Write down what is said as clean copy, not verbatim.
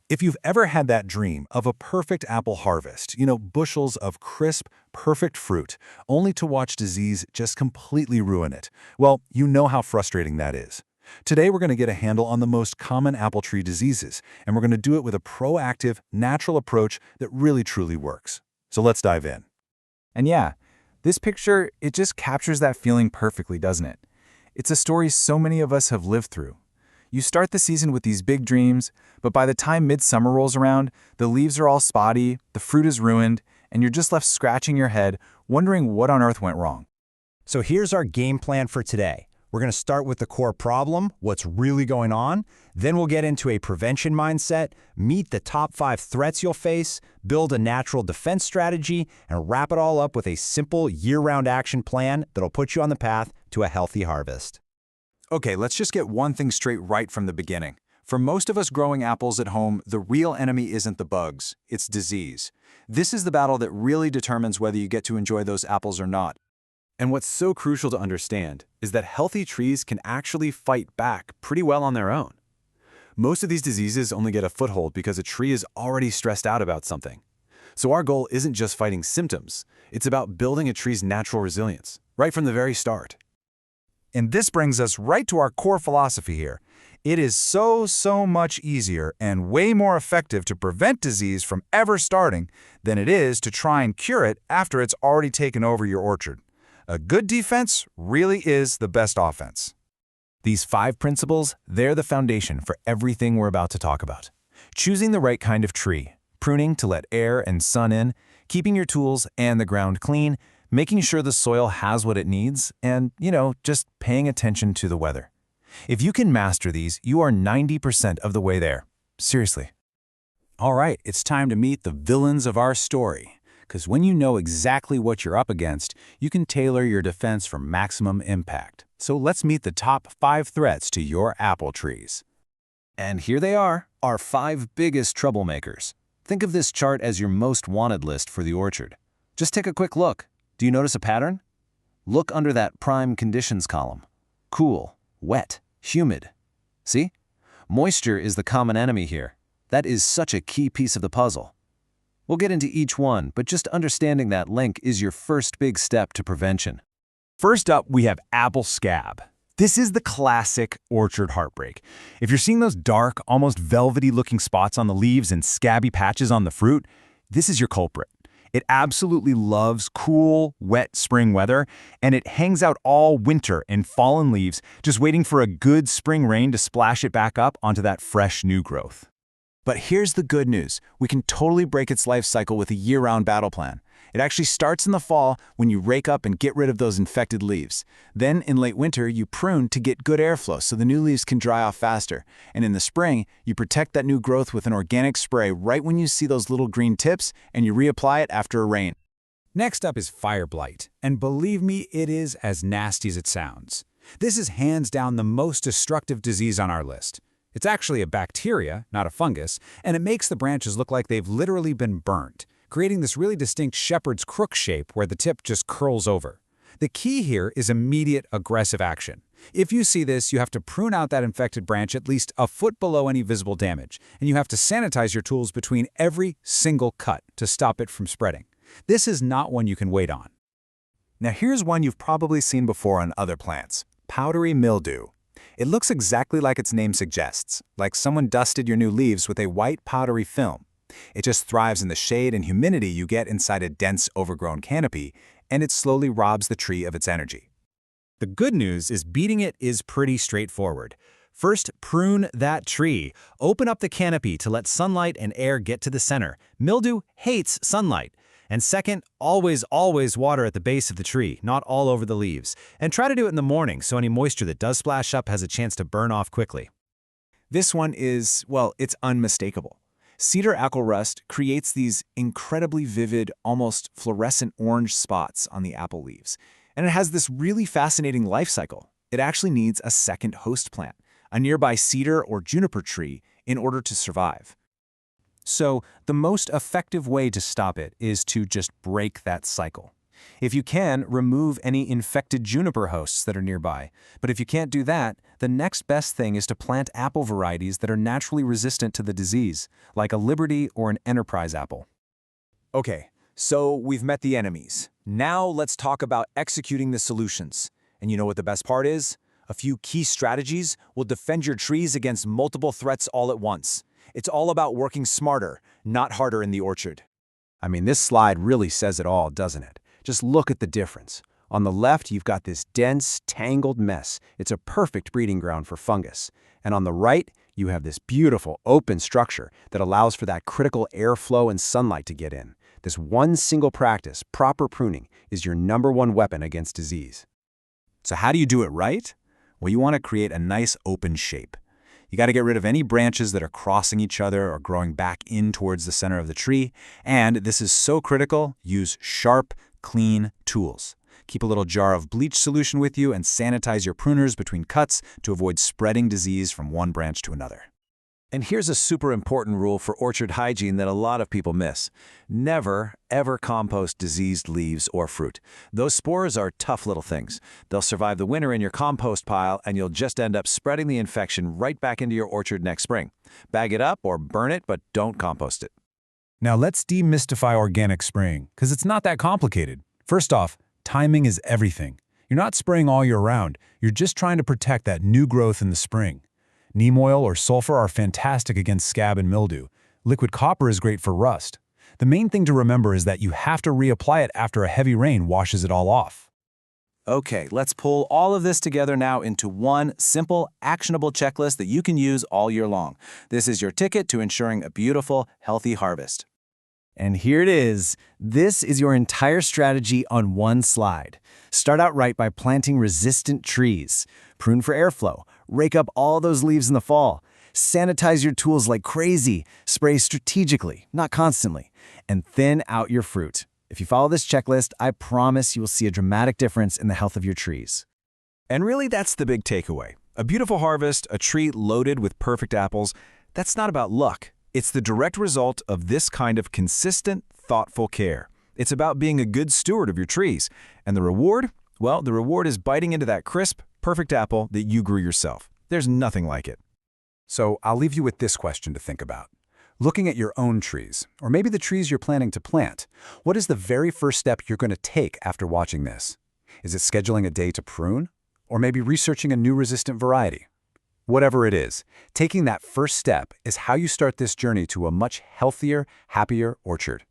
If you've ever had that dream of a perfect apple harvest, bushels of crisp, perfect fruit, only to watch disease just completely ruin it, well, you know how frustrating that is. Today, we're going to get a handle on the most common apple tree diseases, and we're going to do it with a proactive, natural approach that really truly works. So let's dive in. And yeah, this picture, it just captures that feeling perfectly, doesn't it? It's a story so many of us have lived through. You start the season with these big dreams, but by the time midsummer rolls around, the leaves are all spotty, the fruit is ruined, and you're just left scratching your head, wondering what on earth went wrong. So here's our game plan for today. We're going to start with the core problem, what's really going on. Then we'll get into a prevention mindset, meet the top 5 threats you'll face, build a natural defense strategy, and wrap it all up with a simple year-round action plan that'll put you on the path to a healthy harvest. Okay, let's just get one thing straight right from the beginning. For most of us growing apples at home, the real enemy isn't the bugs, it's disease. This is the battle that really determines whether you get to enjoy those apples or not. And what's so crucial to understand is that healthy trees can actually fight back pretty well on their own. Most of these diseases only get a foothold because a tree is already stressed out about something. So our goal isn't just fighting symptoms, it's about building a tree's natural resilience, right from the very start. And this brings us right to our core philosophy here. It is so much easier and way more effective to prevent disease from ever starting than it is to try and cure it after it's already taken over your orchard. A good defense really is the best offense. These 5 principles, they're the foundation for everything we're about to talk about. Choosing the right kind of tree, pruning to let air and sun in, keeping your tools and the ground clean, making sure the soil has what it needs, and, just paying attention to the weather. If you can master these, you are 90% of the way there. Seriously. All right, it's time to meet the villains of our story. Because when you know exactly what you're up against, you can tailor your defense for maximum impact. So let's meet the top 5 threats to your apple trees. And here they are, our 5 biggest troublemakers. Think of this chart as your most wanted list for the orchard. Just take a quick look. Do you notice a pattern? Look under that prime conditions column. Cool, wet, humid. See? Moisture is the common enemy here. That is such a key piece of the puzzle. We'll get into each one, but just understanding that link is your first big step to prevention. First up, we have apple scab. This is the classic orchard heartbreak. If you're seeing those dark, almost velvety-looking spots on the leaves and scabby patches on the fruit, this is your culprit. It absolutely loves cool, wet spring weather, and it hangs out all winter in fallen leaves, just waiting for a good spring rain to splash it back up onto that fresh new growth. But here's the good news. We can totally break its life cycle with a year-round battle plan. It actually starts in the fall when you rake up and get rid of those infected leaves. Then in late winter, you prune to get good airflow so the new leaves can dry off faster. And in the spring, you protect that new growth with an organic spray right when you see those little green tips, and you reapply it after a rain. Next up is fire blight, and believe me, it is as nasty as it sounds. This is hands down the most destructive disease on our list. It's actually a bacteria, not a fungus, and it makes the branches look like they've literally been burnt, creating this really distinct shepherd's crook shape where the tip just curls over. The key here is immediate aggressive action. If you see this, you have to prune out that infected branch at least a foot below any visible damage, and you have to sanitize your tools between every single cut to stop it from spreading. This is not one you can wait on. Now here's one you've probably seen before on other plants: powdery mildew. It looks exactly like its name suggests, like someone dusted your new leaves with a white powdery film. It just thrives in the shade and humidity you get inside a dense, overgrown canopy, and it slowly robs the tree of its energy. The good news is beating it is pretty straightforward. First, prune that tree. Open up the canopy to let sunlight and air get to the center. Mildew hates sunlight. And second, always water at the base of the tree, not all over the leaves. And try to do it in the morning so any moisture that does splash up has a chance to burn off quickly. This one is, well, it's unmistakable. Cedar alkyl rust creates these incredibly vivid, almost fluorescent orange spots on the apple leaves. And it has this really fascinating life cycle. It actually needs a second host plant, a nearby cedar or juniper tree, in order to survive. So the most effective way to stop it is to just break that cycle. If you can, remove any infected juniper hosts that are nearby. But if you can't do that, the next best thing is to plant apple varieties that are naturally resistant to the disease, like a Liberty or an Enterprise apple. Okay, so we've met the enemies. Now let's talk about executing the solutions. And you know what the best part is? A few key strategies will defend your trees against multiple threats all at once. It's all about working smarter, not harder in the orchard. I mean, this slide really says it all, doesn't it? Just look at the difference. On the left, you've got this dense, tangled mess. It's a perfect breeding ground for fungus. And on the right, you have this beautiful, open structure that allows for that critical airflow and sunlight to get in. This one single practice, proper pruning, is your #1 weapon against disease. So how do you do it right? Well, you want to create a nice open shape. You got to get rid of any branches that are crossing each other or growing back in towards the center of the tree. And this is so critical, use sharp, clean tools. Keep a little jar of bleach solution with you and sanitize your pruners between cuts to avoid spreading disease from one branch to another. And here's a super important rule for orchard hygiene that a lot of people miss. Never, ever compost diseased leaves or fruit. Those spores are tough little things. They'll survive the winter in your compost pile, and you'll just end up spreading the infection right back into your orchard next spring. Bag it up or burn it, but don't compost it. Now let's demystify organic spraying, because it's not that complicated. First off, timing is everything. You're not spraying all year round. You're just trying to protect that new growth in the spring. Neem oil or sulfur are fantastic against scab and mildew. Liquid copper is great for rust. The main thing to remember is that you have to reapply it after a heavy rain washes it all off. Okay, let's pull all of this together now into one simple, actionable checklist that you can use all year long. This is your ticket to ensuring a beautiful, healthy harvest. And here it is. This is your entire strategy on one slide. Start out right by planting resistant trees. Prune for airflow. Rake up all those leaves in the fall. Sanitize your tools like crazy. Spray strategically, not constantly. And thin out your fruit. If you follow this checklist, I promise you will see a dramatic difference in the health of your trees. And really, that's the big takeaway. A beautiful harvest, a tree loaded with perfect apples, that's not about luck. It's the direct result of this kind of consistent, thoughtful care. It's about being a good steward of your trees. And the reward? Well, the reward is biting into that crisp, perfect apple that you grew yourself. There's nothing like it. So I'll leave you with this question to think about. Looking at your own trees, or maybe the trees you're planning to plant, what is the very first step you're going to take after watching this? Is it scheduling a day to prune? Or maybe researching a new resistant variety? Whatever it is, taking that first step is how you start this journey to a much healthier, happier orchard.